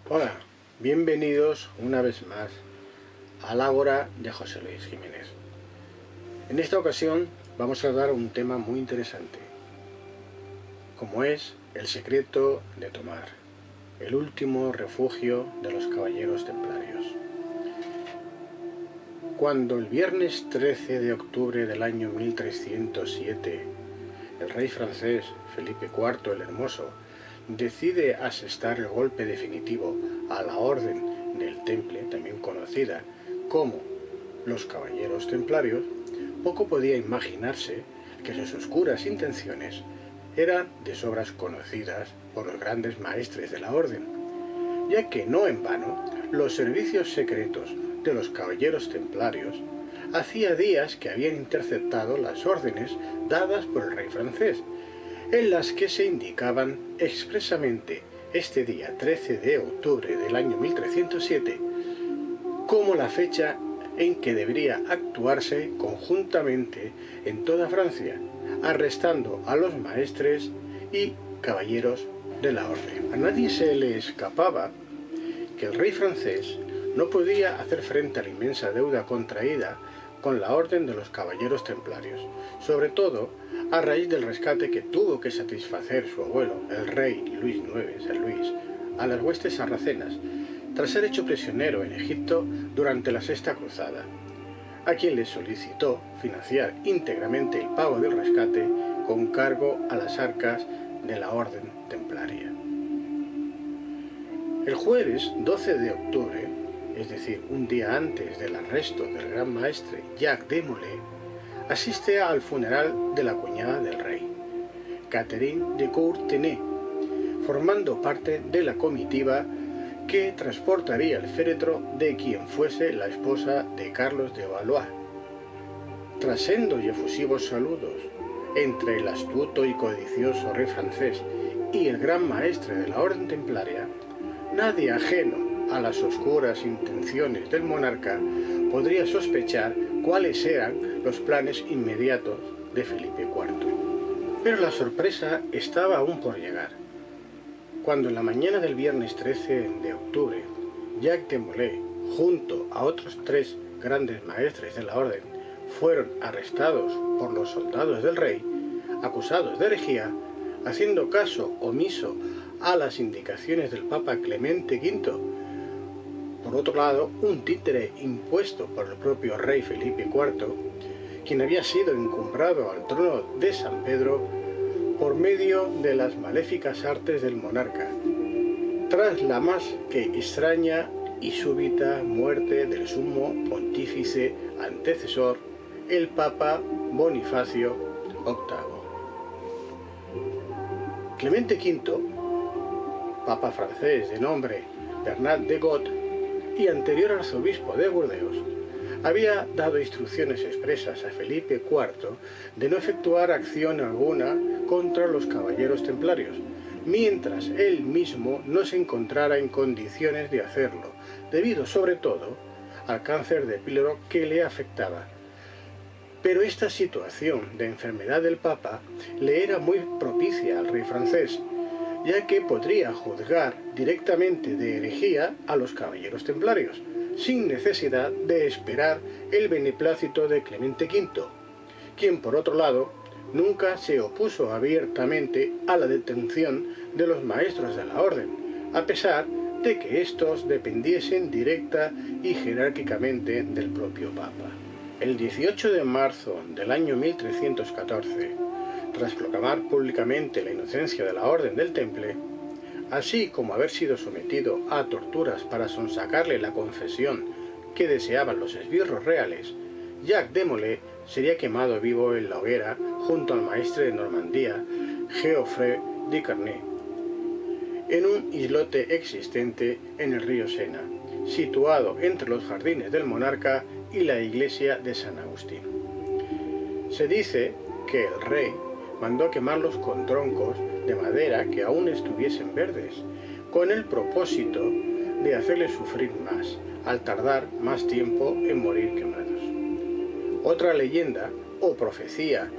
Hola, bienvenidos una vez más al Ágora de José Luis Jiménez. En esta ocasión vamos a dar un tema muy interesante, como es el secreto de Tomar, el último refugio de los caballeros templarios. Cuando el viernes 13 de octubre del año 1307, el rey francés Felipe IV el Hermoso decide asestar el golpe definitivo a la Orden del Temple, también conocida como los Caballeros Templarios, poco podía imaginarse que sus oscuras intenciones eran de sobras conocidas por los grandes maestres de la Orden, ya que no en vano los servicios secretos de los Caballeros Templarios hacía días que habían interceptado las órdenes dadas por el rey francés, en las que se indicaban expresamente este día 13 de octubre del año 1307 como la fecha en que debería actuarse conjuntamente en toda Francia, arrestando a los maestres y caballeros de la orden. A nadie se le escapaba que el rey francés no podía hacer frente a la inmensa deuda contraída con la orden de los caballeros templarios, sobre todo a raíz del rescate que tuvo que satisfacer su abuelo, el rey Luis IX, San Luis, a las huestes sarracenas, tras ser hecho prisionero en Egipto durante la Sexta Cruzada, a quien le solicitó financiar íntegramente el pago del rescate con cargo a las arcas de la Orden Templaria. El jueves 12 de octubre, es decir, un día antes del arresto del gran maestre Jacques de Molay, asiste al funeral de la cuñada del rey, Catherine de Courtenay, formando parte de la comitiva que transportaría el féretro de quien fuese la esposa de Carlos de Valois. Tras sendos y efusivos saludos entre el astuto y codicioso rey francés y el gran maestre de la Orden Templaria, nadie ajeno a las oscuras intenciones del monarca podría sospechar cuáles eran los planes inmediatos de Felipe IV. Pero la sorpresa estaba aún por llegar. Cuando en la mañana del viernes 13 de octubre, Jacques de Molay, junto a otros 3 grandes maestres de la orden, fueron arrestados por los soldados del rey, acusados de herejía, haciendo caso omiso a las indicaciones del Papa Clemente V. Por otro lado, un títere impuesto por el propio rey Felipe IV, quien había sido encumbrado al trono de San Pedro por medio de las maléficas artes del monarca, tras la más que extraña y súbita muerte del sumo pontífice antecesor, el Papa Bonifacio VIII. Clemente V, Papa francés de nombre Bernard de Got y anterior arzobispo de Burdeos, había dado instrucciones expresas a Felipe IV de no efectuar acción alguna contra los caballeros templarios, mientras él mismo no se encontrara en condiciones de hacerlo, debido sobre todo al cáncer de píloro que le afectaba. Pero esta situación de enfermedad del Papa le era muy propicia al rey francés, ya que podría juzgar directamente de herejía a los caballeros templarios, sin necesidad de esperar el beneplácito de Clemente V, quien por otro lado nunca se opuso abiertamente a la detención de los maestros de la orden, a pesar de que éstos dependiesen directa y jerárquicamente del propio Papa. El 18 de marzo del año 1314, tras proclamar públicamente la inocencia de la Orden del Temple, así como haber sido sometido a torturas para sonsacarle la confesión que deseaban los esbirros reales, Jacques de Molay sería quemado vivo en la hoguera junto al maestre de Normandía, Geoffrey de Carnay, en un islote existente en el río Sena, situado entre los jardines del monarca y la iglesia de San Agustín. Se dice que el rey mandó quemarlos con troncos de madera que aún estuviesen verdes, con el propósito de hacerles sufrir más, al tardar más tiempo en morir quemados. Otra leyenda o profecía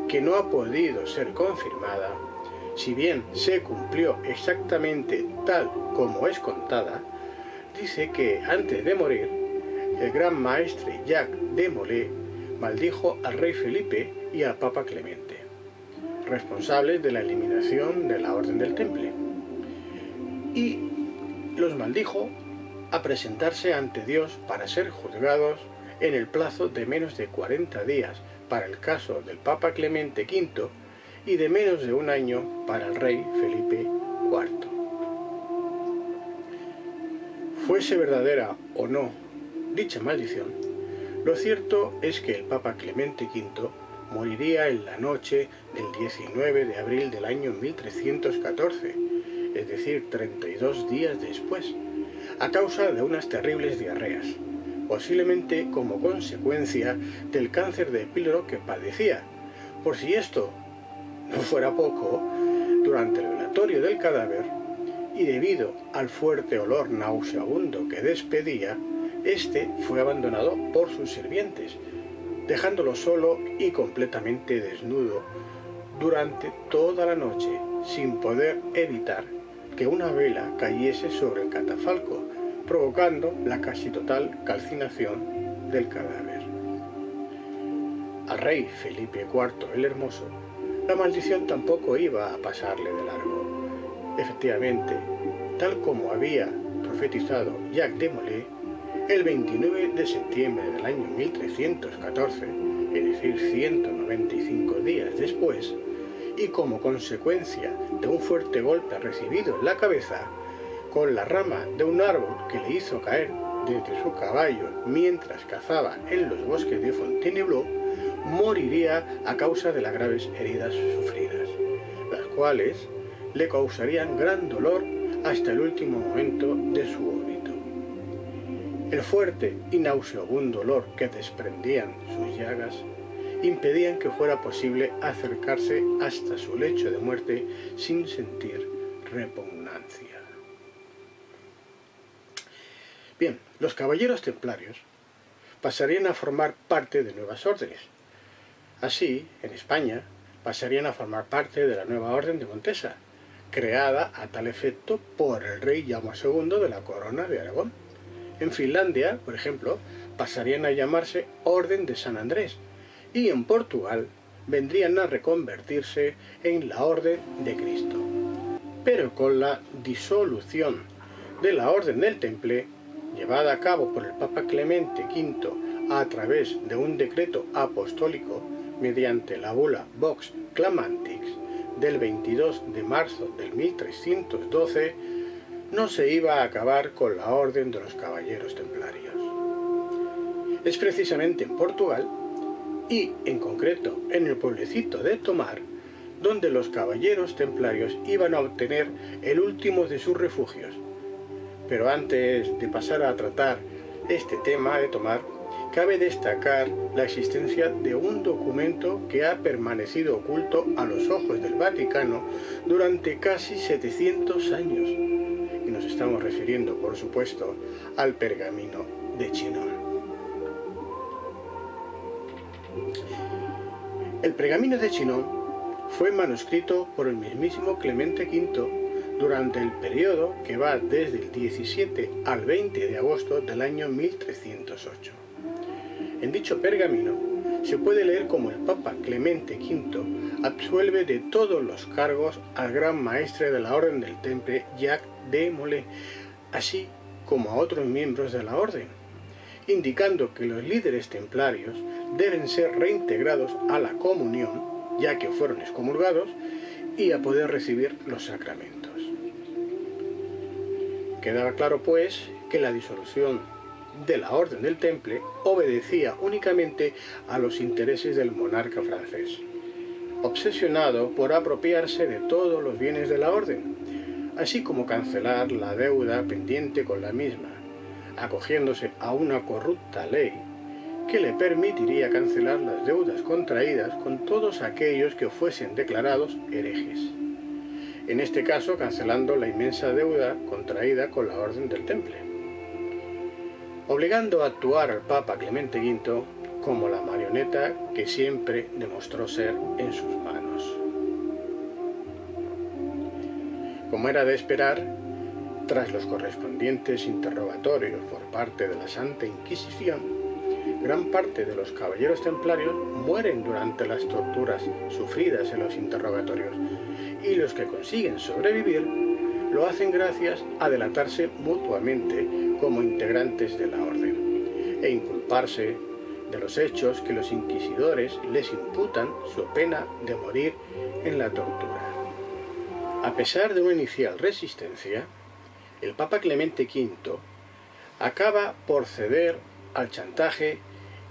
que no ha podido ser confirmada si bien se cumplió exactamente tal como es contada, dice que antes de morir, el gran maestre Jacques de Molay maldijo al rey Felipe y al Papa Clemente, responsables de la eliminación de la Orden del Temple, y los maldijo a presentarse ante Dios para ser juzgados en el plazo de menos de 40 días para el caso del Papa Clemente V y de menos de un año para el rey Felipe IV. Fuese verdadera o no dicha maldición, lo cierto es que el Papa Clemente V moriría en la noche del 19 de abril del año 1314, es decir, 32 días después, a causa de unas terribles diarreas, posiblemente como consecuencia del cáncer de píloro que padecía. Por si esto no fuera poco, durante el velatorio del cadáver, y debido al fuerte olor nauseabundo que despedía, este fue abandonado por sus sirvientes, dejándolo solo y completamente desnudo durante toda la noche, sin poder evitar que una vela cayese sobre el catafalco, provocando la casi total calcinación del cadáver. Al rey Felipe IV el Hermoso, la maldición tampoco iba a pasarle de largo. Efectivamente, tal como había profetizado Jacques de Molay, el 29 de septiembre del año 1314, es decir, 195 días después, y como consecuencia de un fuerte golpe recibido en la cabeza, con la rama de un árbol que le hizo caer desde su caballo mientras cazaba en los bosques de Fontainebleau, moriría a causa de las graves heridas sufridas, las cuales le causarían gran dolor hasta el último momento de su óbito. El fuerte y nauseabundo olor que desprendían sus llagas impedían que fuera posible acercarse hasta su lecho de muerte sin sentir repugnancia. Bien, los caballeros templarios pasarían a formar parte de nuevas órdenes. Así, en España, pasarían a formar parte de la nueva Orden de Montesa, creada a tal efecto por el rey Jaume II de la Corona de Aragón. En Finlandia, por ejemplo, pasarían a llamarse Orden de San Andrés, y en Portugal vendrían a reconvertirse en la Orden de Cristo. Pero con la disolución de la Orden del Temple, llevada a cabo por el Papa Clemente V a través de un decreto apostólico mediante la bula Vox Clamantix del 22 de marzo del 1312, no se iba a acabar con la Orden de los Caballeros Templarios. Es precisamente en Portugal, y en concreto en el pueblecito de Tomar, donde los Caballeros Templarios iban a obtener el último de sus refugios. Pero antes de pasar a tratar este tema de Tomar, cabe destacar la existencia de un documento que ha permanecido oculto a los ojos del Vaticano durante casi 700 años. Y nos estamos refiriendo, por supuesto, al Pergamino de Chinon. El Pergamino de Chinon fue manuscrito por el mismísimo Clemente V durante el periodo que va desde el 17 al 20 de agosto del año 1308. En dicho pergamino se puede leer cómo el Papa Clemente V absuelve de todos los cargos al gran maestre de la Orden del Temple, Jacques de Molay, así como a otros miembros de la Orden, indicando que los líderes templarios deben ser reintegrados a la comunión, ya que fueron excomulgados, y a poder recibir los sacramentos. Quedaba claro, pues, que la disolución de la Orden del Temple obedecía únicamente a los intereses del monarca francés, obsesionado por apropiarse de todos los bienes de la Orden, así como cancelar la deuda pendiente con la misma, acogiéndose a una corrupta ley que le permitiría cancelar las deudas contraídas con todos aquellos que fuesen declarados herejes. En este caso, cancelando la inmensa deuda contraída con la Orden del Temple, obligando a actuar al Papa Clemente V como la marioneta que siempre demostró ser en sus manos. Como era de esperar, tras los correspondientes interrogatorios por parte de la Santa Inquisición, gran parte de los caballeros templarios mueren durante las torturas sufridas en los interrogatorios, y los que consiguen sobrevivir lo hacen gracias a delatarse mutuamente como integrantes de la orden e inculparse de los hechos que los inquisidores les imputan, so pena de morir en la tortura. A pesar de una inicial resistencia, el Papa Clemente V acaba por ceder al chantaje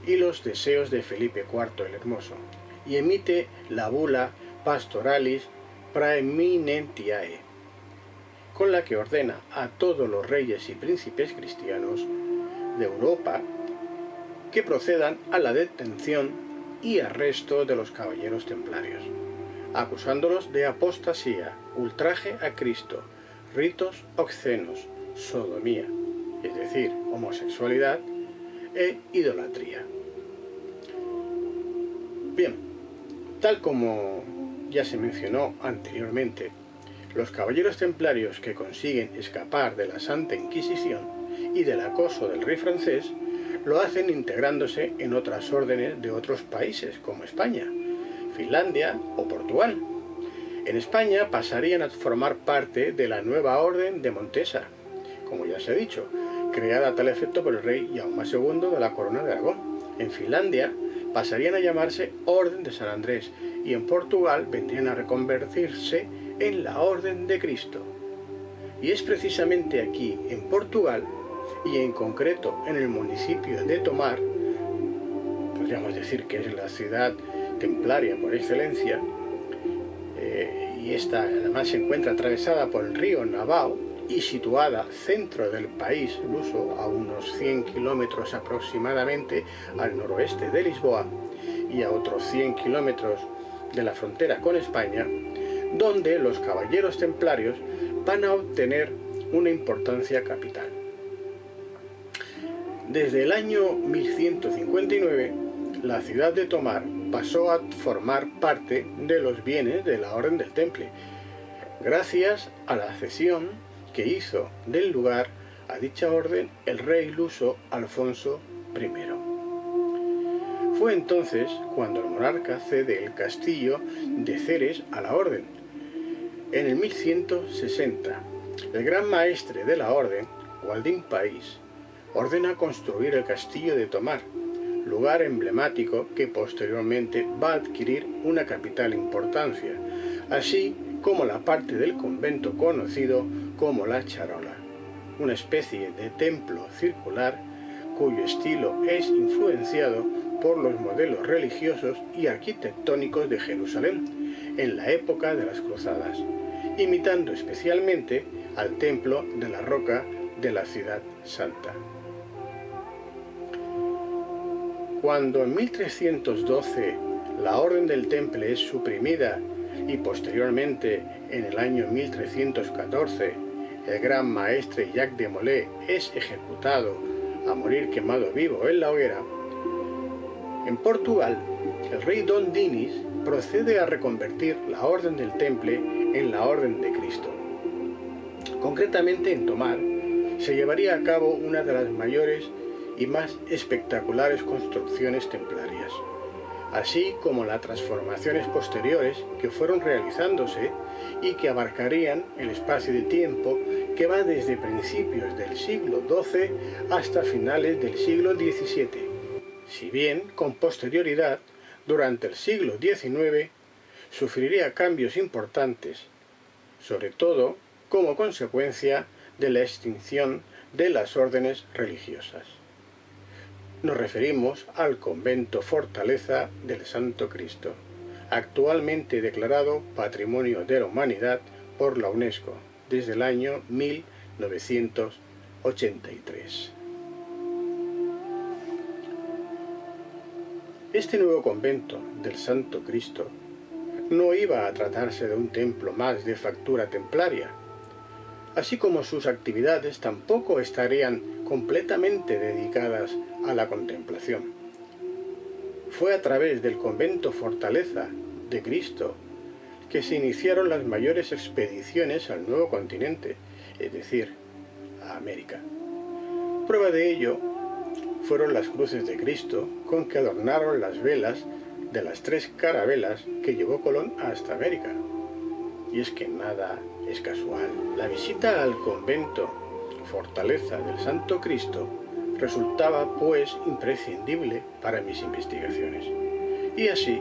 y los deseos de Felipe IV el Hermoso y emite la bula Pastoralis Praeminentiae, con la que ordena a todos los reyes y príncipes cristianos de Europa que procedan a la detención y arresto de los caballeros templarios, acusándolos de apostasía, ultraje a Cristo, ritos obscenos, sodomía, es decir, homosexualidad, e idolatría. Bien, tal como ya se mencionó anteriormente, los caballeros templarios que consiguen escapar de la Santa Inquisición y del acoso del rey francés lo hacen integrándose en otras órdenes de otros países como España, Finlandia o Portugal. En España pasarían a formar parte de la nueva Orden de Montesa, como ya se ha dicho, creada a tal efecto por el rey Jaume II de la Corona de Aragón. En Finlandia pasarían a llamarse Orden de San Andrés y en Portugal vendrían a reconvertirse en la Orden de Cristo. Y es precisamente aquí, en Portugal, y en concreto en el municipio de Tomar, podríamos decir que es la ciudad templaria por excelencia, y esta además se encuentra atravesada por el río Navao y situada centro del país luso, a unos 100 kilómetros aproximadamente al noroeste de Lisboa y a otros 100 kilómetros de la frontera con España, donde los caballeros templarios van a obtener una importancia capital. Desde el año 1159, la ciudad de Tomar pasó a formar parte de los bienes de la Orden del Temple, gracias a la cesión que hizo del lugar a dicha orden el rey luso Alfonso I. Fue entonces cuando el monarca cede el castillo de Ceres a la orden. En el 1160, el gran maestre de la orden, Gualdín País, ordena construir el castillo de Tomar, lugar emblemático que posteriormente va a adquirir una capital importancia, así como la parte del convento conocido como la Charola, una especie de templo circular cuyo estilo es influenciado por los modelos religiosos y arquitectónicos de Jerusalén en la época de las Cruzadas, imitando especialmente al templo de la roca de la ciudad santa. Cuando en 1312 la Orden del Temple es suprimida y posteriormente en el año 1314 el gran maestre Jacques de Molay es ejecutado a morir quemado vivo en la hoguera, en Portugal el rey Dom Dinis procede a reconvertir la Orden del Temple en la Orden de Cristo. Concretamente en Tomar se llevaría a cabo una de las mayores y más espectaculares construcciones templarias, así como las transformaciones posteriores que fueron realizándose y que abarcarían el espacio de tiempo que va desde principios del siglo XII hasta finales del siglo XVII, si bien con posterioridad, durante el siglo XIX, sufriría cambios importantes, sobre todo como consecuencia de la extinción de las órdenes religiosas. Nos referimos al convento Fortaleza del Santo Cristo, actualmente declarado Patrimonio de la Humanidad por la UNESCO desde el año 1983. Este nuevo convento del Santo Cristo no iba a tratarse de un templo más de factura templaria, así como sus actividades tampoco estarían completamente dedicadas a la contemplación. Fue a través del convento Fortaleza de Cristo que se iniciaron las mayores expediciones al nuevo continente, es decir, a América. Prueba de ello fueron las cruces de Cristo con que adornaron las velas de las 3 carabelas que llevó Colón hasta América. Y es que nada es casual. La visita al convento Fortaleza del Santo Cristo resultaba pues imprescindible para mis investigaciones. Y así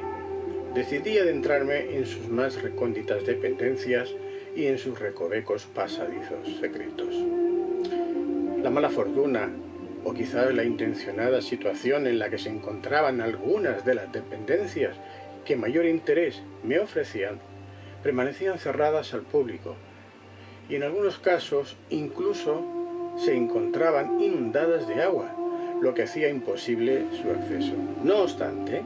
decidí adentrarme en sus más recónditas dependencias y en sus recovecos pasadizos secretos. La mala fortuna, o quizás la intencionada situación en la que se encontraban algunas de las dependencias que mayor interés me ofrecían, permanecían cerradas al público, y en algunos casos incluso se encontraban inundadas de agua, lo que hacía imposible su acceso. No obstante,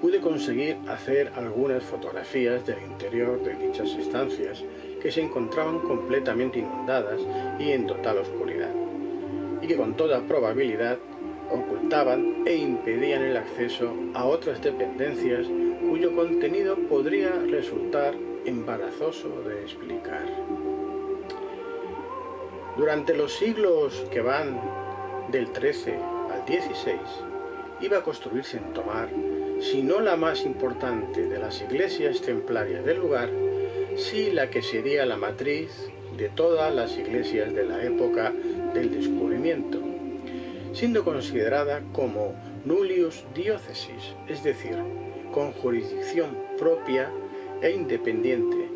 pude conseguir hacer algunas fotografías del interior de dichas estancias que se encontraban completamente inundadas y en total oscuridad, y que con toda probabilidad ocultaban e impedían el acceso a otras dependencias cuyo contenido podría resultar embarazoso de explicar. Durante los siglos que van del XIII al XVI, iba a construirse en Tomar, si no la más importante de las iglesias templarias del lugar, sí la que sería la matriz de todas las iglesias de la época del descubrimiento, siendo considerada como nullius diocesis, es decir, con jurisdicción propia e independiente,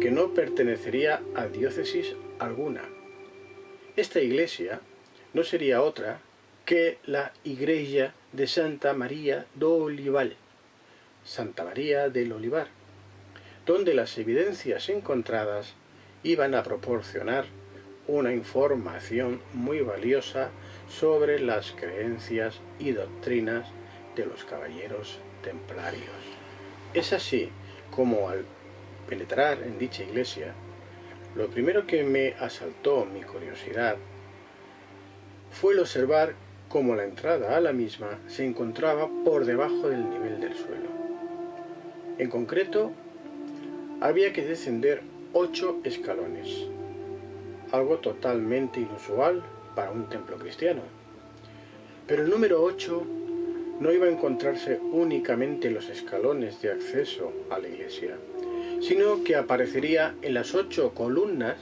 que no pertenecería a diócesis alguna. Esta iglesia no sería otra que la Igreja de Santa María do Olival, Santa María del Olivar, donde las evidencias encontradas iban a proporcionar una información muy valiosa sobre las creencias y doctrinas de los caballeros templarios. Es así como al penetrar en dicha iglesia, lo primero que me asaltó mi curiosidad fue el observar cómo la entrada a la misma se encontraba por debajo del nivel del suelo. En concreto, había que descender 8 escalones, algo totalmente inusual para un templo cristiano. Pero el número 8 no iba a encontrarse únicamente en los escalones de acceso a la iglesia, sino que aparecería en las 8 columnas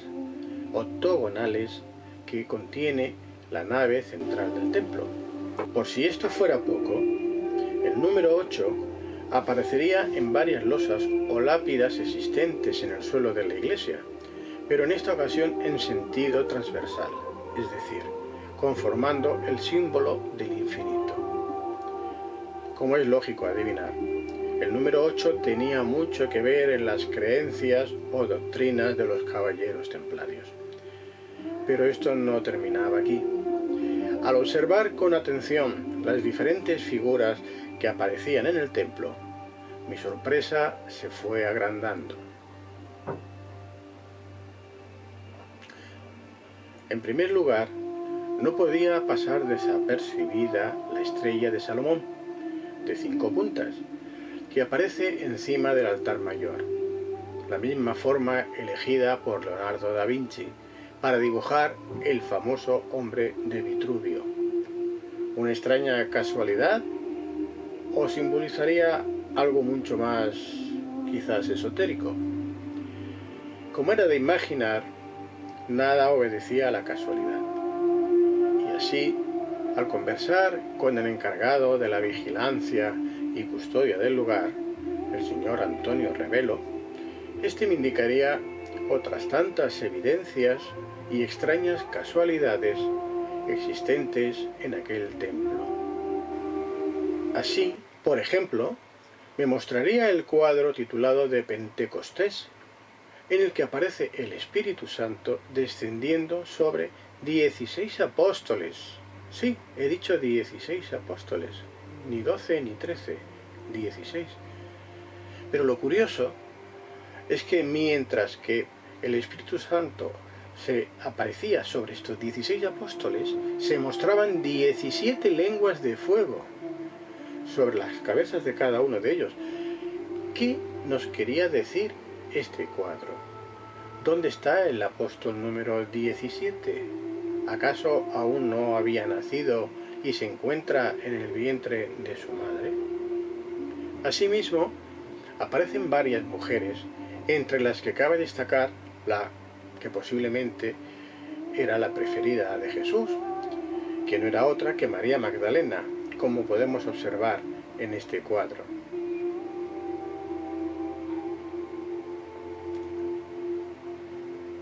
octogonales que contiene la nave central del templo. Por si esto fuera poco, el número 8 aparecería en varias losas o lápidas existentes en el suelo de la iglesia, pero en esta ocasión en sentido transversal, es decir, conformando el símbolo del infinito. Como es lógico adivinar, el número 8 tenía mucho que ver en las creencias o doctrinas de los caballeros templarios. Pero esto no terminaba aquí. Al observar con atención las diferentes figuras que aparecían en el templo, mi sorpresa se fue agrandando. En primer lugar, no podía pasar desapercibida la estrella de Salomón, de 5 puntas, que aparece encima del altar mayor, la misma forma elegida por Leonardo da Vinci para dibujar el famoso hombre de Vitruvio. ¿Una extraña casualidad? ¿O simbolizaría algo mucho más, quizás, esotérico? Como era de imaginar, nada obedecía a la casualidad. Y así, al conversar con el encargado de la vigilancia y custodia del lugar, el señor Antonio Revelo, este me indicaría otras tantas evidencias y extrañas casualidades existentes en aquel templo. Así, por ejemplo, me mostraría el cuadro titulado de Pentecostés, en el que aparece el Espíritu Santo descendiendo sobre 16 apóstoles. Sí, he dicho 16 apóstoles, ni 12 ni 13, 16. Pero lo curioso es que mientras que el Espíritu Santo se aparecía sobre estos 16 apóstoles, se mostraban 17 lenguas de fuego sobre las cabezas de cada uno de ellos. ¿Qué nos quería decir este cuadro? ¿Dónde está el apóstol número 17? ¿Acaso aún no había nacido y se encuentra en el vientre de su madre? Asimismo, aparecen varias mujeres, entre las que cabe destacar la que posiblemente era la preferida de Jesús, que no era otra que María Magdalena, como podemos observar en este cuadro.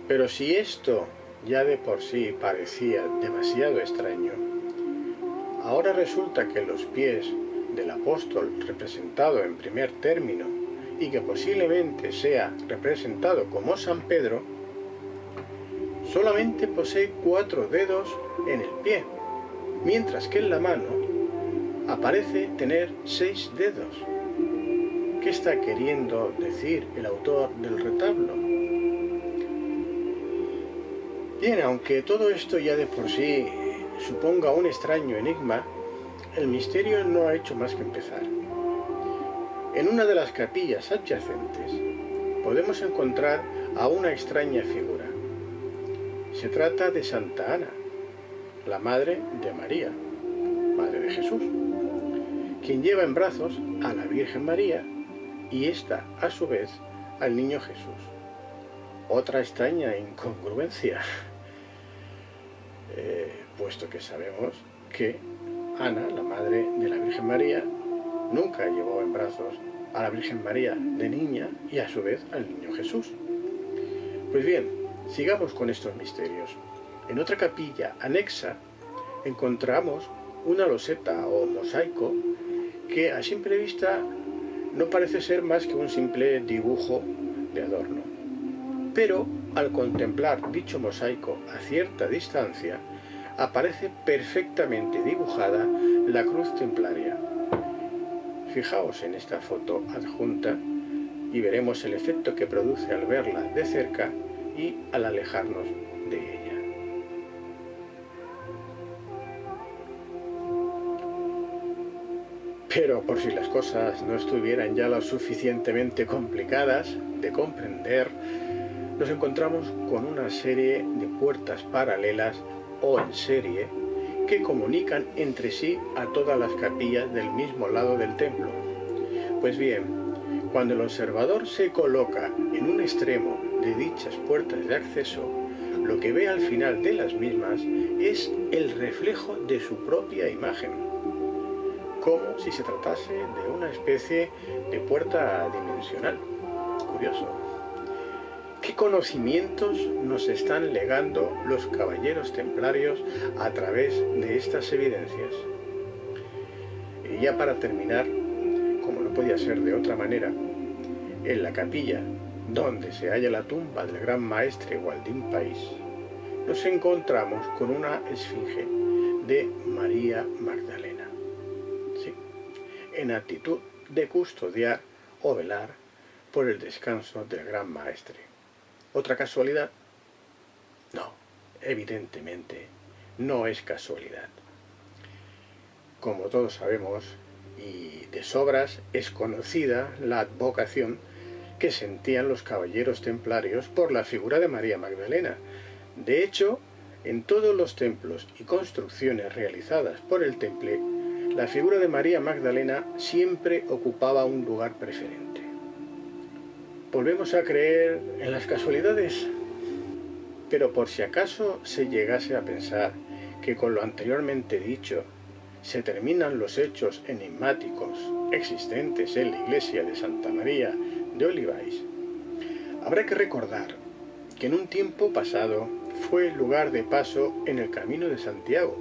Pero si esto ya de por sí parecía demasiado extraño, ahora resulta que los pies del apóstol representado en primer término y que posiblemente sea representado como San Pedro, solamente posee 4 dedos en el pie, mientras que en la mano aparece tener 6 dedos. ¿Qué está queriendo decir el autor del retablo? Bien, aunque todo esto ya de por sí suponga un extraño enigma, el misterio no ha hecho más que empezar. En una de las capillas adyacentes podemos encontrar a una extraña figura. Se trata de Santa Ana, la madre de María, madre de Jesús, quien lleva en brazos a la Virgen María y ésta, a su vez, al niño Jesús. Otra extraña incongruencia, puesto que sabemos que Ana, la madre de la Virgen María, nunca llevó en brazos a la Virgen María de niña y a su vez al niño Jesús. Pues bien, sigamos con estos misterios. En otra capilla anexa encontramos una loseta o mosaico que a simple vista no parece ser más que un simple dibujo de adorno. Pero al contemplar dicho mosaico a cierta distancia, aparece perfectamente dibujada la cruz templaria. Fijaos en esta foto adjunta y veremos el efecto que produce al verla de cerca y al alejarnos de ella. Pero por si las cosas no estuvieran ya lo suficientemente complicadas de comprender, nos encontramos con una serie de puertas paralelas o en serie que comunican entre sí a todas las capillas del mismo lado del templo. Pues bien, cuando el observador se coloca en un extremo de dichas puertas de acceso, lo que ve al final de las mismas es el reflejo de su propia imagen, como si se tratase de una especie de puerta dimensional. Curioso. ¿Qué conocimientos nos están legando los caballeros templarios a través de estas evidencias? Y ya para terminar, como no podía ser de otra manera, en la capilla donde se halla la tumba del gran maestre Gualdín País, nos encontramos con una esfinge de María Magdalena, sí, en actitud de custodiar o velar por el descanso del gran maestre. ¿Otra casualidad? No, evidentemente no es casualidad. Como todos sabemos, y de sobras, es conocida la advocación que sentían los caballeros templarios por la figura de María Magdalena. De hecho, en todos los templos y construcciones realizadas por el Temple, la figura de María Magdalena siempre ocupaba un lugar preferente. ¿Volvemos a creer en las casualidades? Pero por si acaso se llegase a pensar que con lo anteriormente dicho se terminan los hechos enigmáticos existentes en la iglesia de Santa María de Olivais, habrá que recordar que en un tiempo pasado fue lugar de paso en el Camino de Santiago,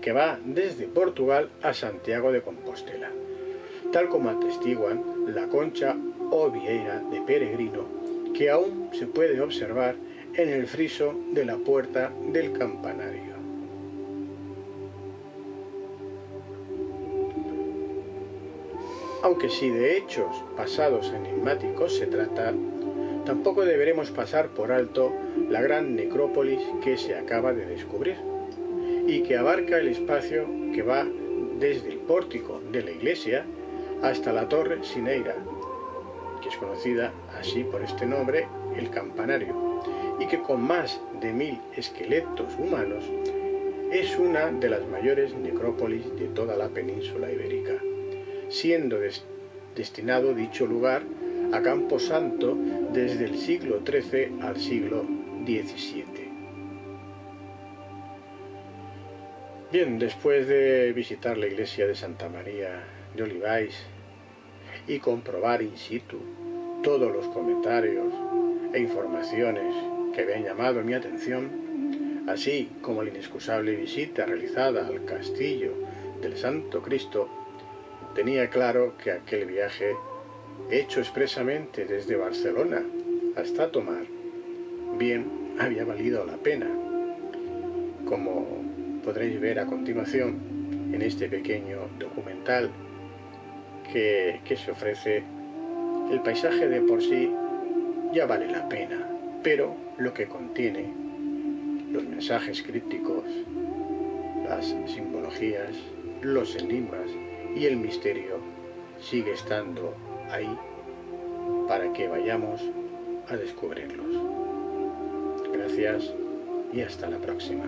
que va desde Portugal a Santiago de Compostela, tal como atestiguan la concha o vieira de peregrino que aún se puede observar en el friso de la puerta del campanario. Aunque si de hechos pasados enigmáticos se trata, tampoco deberemos pasar por alto la gran necrópolis que se acaba de descubrir y que abarca el espacio que va desde el pórtico de la iglesia hasta la torre Sineira, que es conocida así por este nombre, el campanario, y que con más de 1000 esqueletos humanos es una de las mayores necrópolis de toda la península ibérica, siendo destinado dicho lugar a camposanto desde el siglo XIII al siglo XVII. Bien, después de visitar la iglesia de Santa María de Olivais y comprobar in situ todos los comentarios e informaciones que habían llamado mi atención, así como la inexcusable visita realizada al castillo del Santo Cristo, tenía claro que aquel viaje, hecho expresamente desde Barcelona hasta Tomar, bien había valido la pena. Como podréis ver a continuación en este pequeño documental que se ofrece, el paisaje de por sí ya vale la pena, pero lo que contiene, los mensajes crípticos, las simbologías, los enigmas y el misterio sigue estando ahí para que vayamos a descubrirlos. Gracias y hasta la próxima.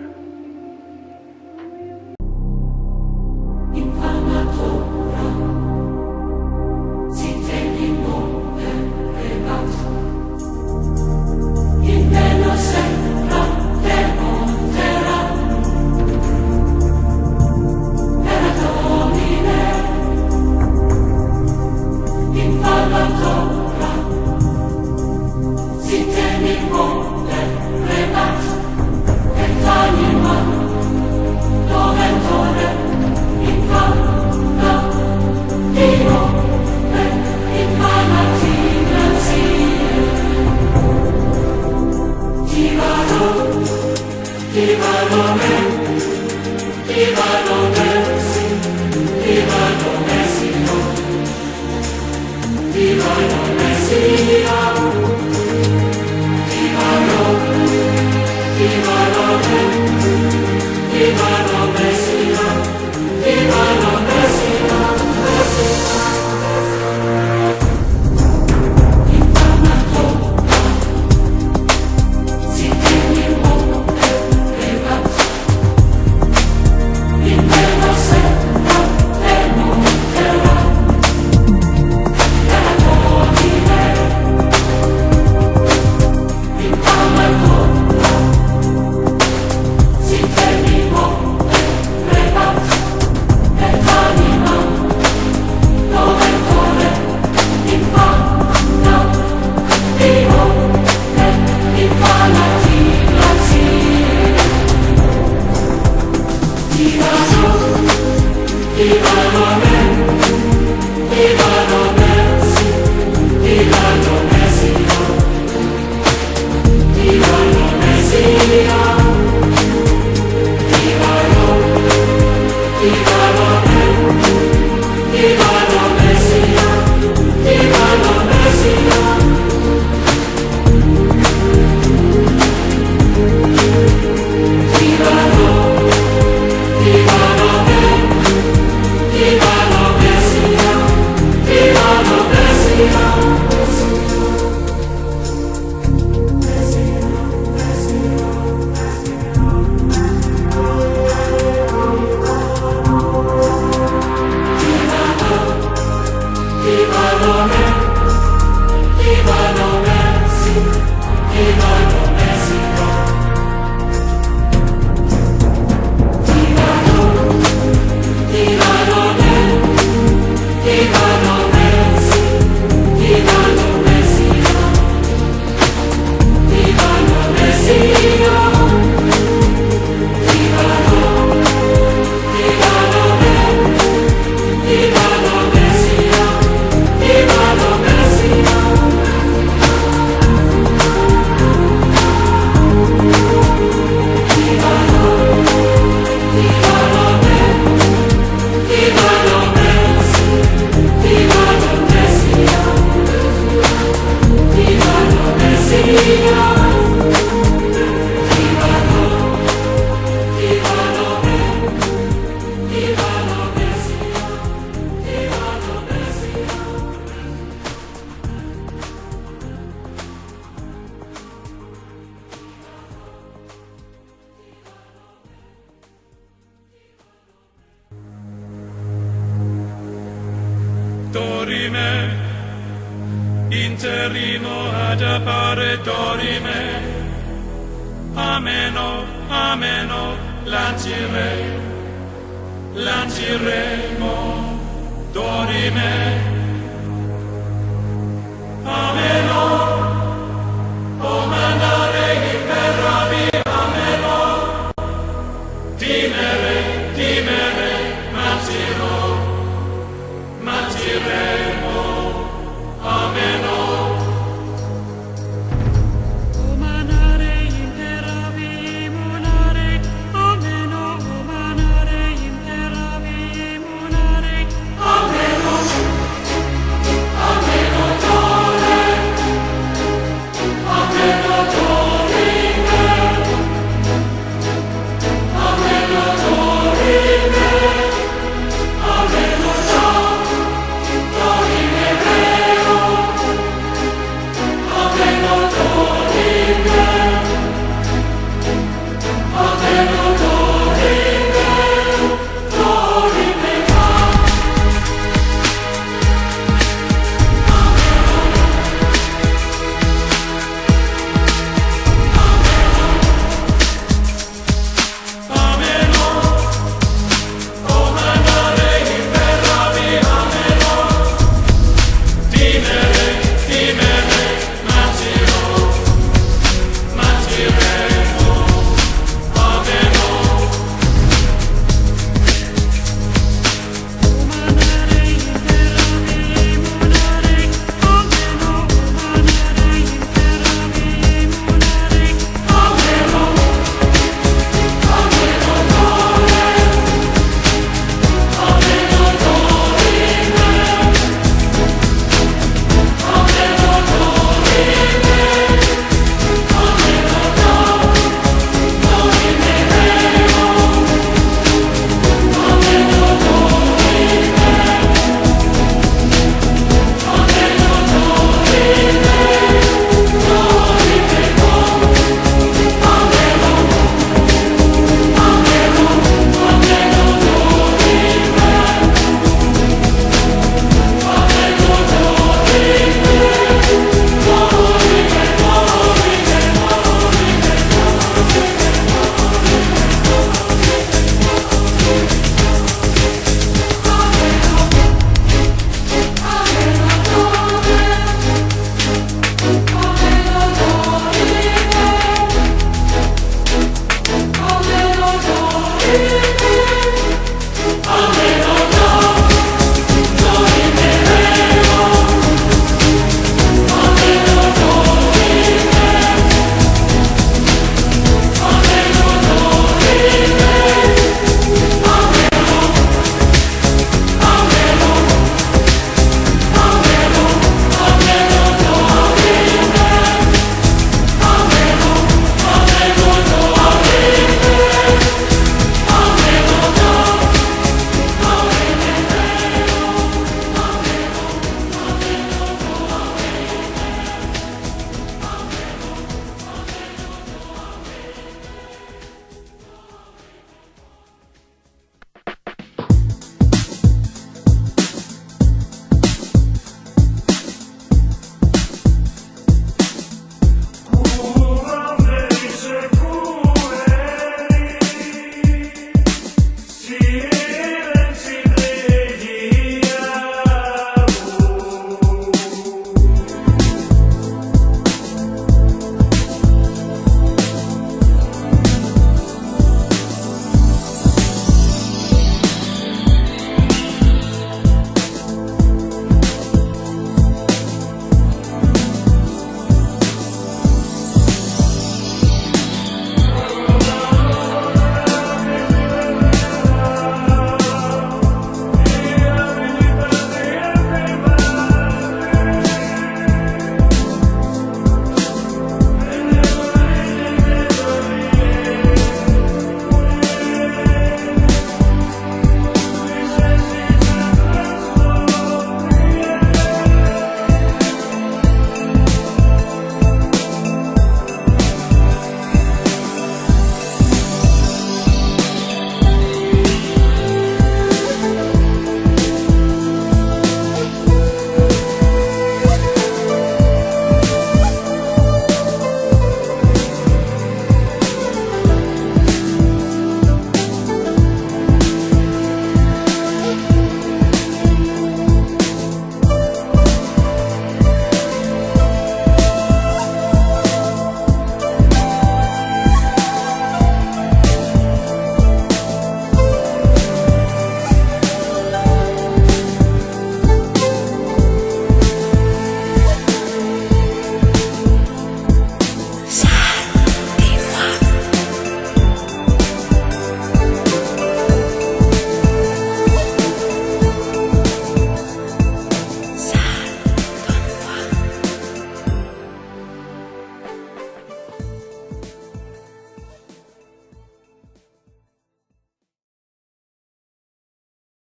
Viva dorime, interrimo ad appare dorime, ameno, ameno, lanciremo, dorime, amen.